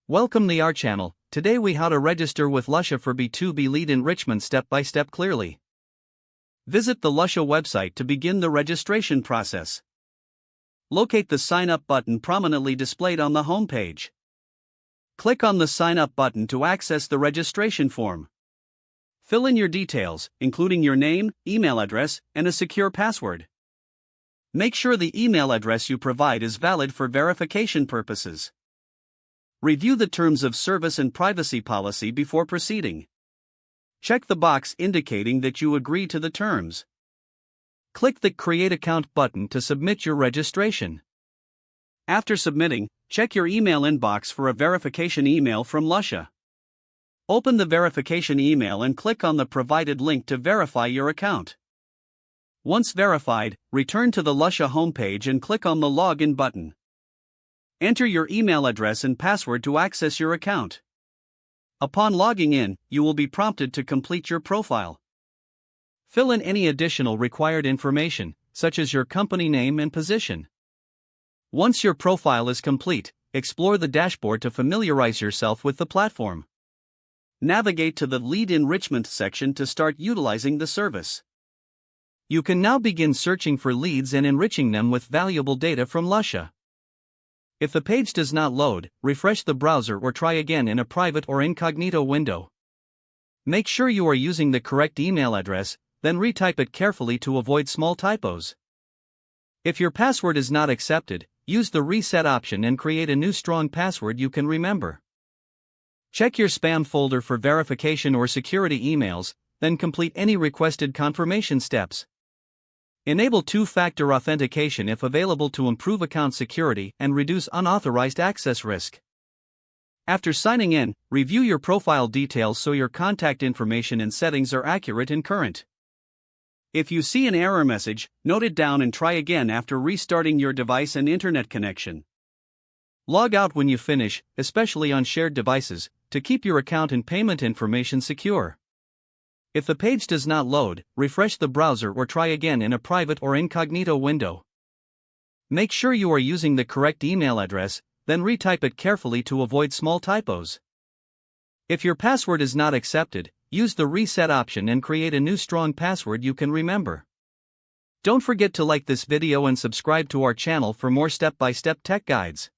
Welcome to our channel. Today we how to register with Lusha for B2B lead enrichment step by step clearly. Visit the Lusha website to begin the registration process. Locate the sign up button prominently displayed on the home page. Click on the sign up button to access the registration form. Fill in your details, including your name, email address, and a secure password. Make sure the email address you provide is valid for verification purposes. Review the terms of service and privacy policy before proceeding. Check the box indicating that you agree to the terms. Click the Create Account button to submit your registration. After submitting, check your email inbox for a verification email from Lusha. Open the verification email and click on the provided link to verify your account. Once verified, return to the Lusha homepage and click on the Login button. Enter your email address and password to access your account. Upon logging in, you will be prompted to complete your profile. Fill in any additional required information, such as your company name and position. Once your profile is complete, explore the dashboard to familiarize yourself with the platform. Navigate to the Lead Enrichment section to start utilizing the service. You can now begin searching for leads and enriching them with valuable data from Lusha. If the page does not load, refresh the browser or try again in a private or incognito window. Make sure you are using the correct email address, then retype it carefully to avoid small typos. If your password is not accepted, use the reset option and create a new strong password you can remember. Check your spam folder for verification or security emails, then complete any requested confirmation steps. Enable two-factor authentication if available to improve account security and reduce unauthorized access risk. After signing in, review your profile details so your contact information and settings are accurate and current. If you see an error message, note it down and try again after restarting your device and internet connection. Log out when you finish, especially on shared devices, to keep your account and payment information secure. If the page does not load, refresh the browser or try again in a private or incognito window. Make sure you are using the correct email address, then retype it carefully to avoid small typos. If your password is not accepted, use the reset option and create a new strong password you can remember. Don't forget to like this video and subscribe to our channel for more step-by-step tech guides.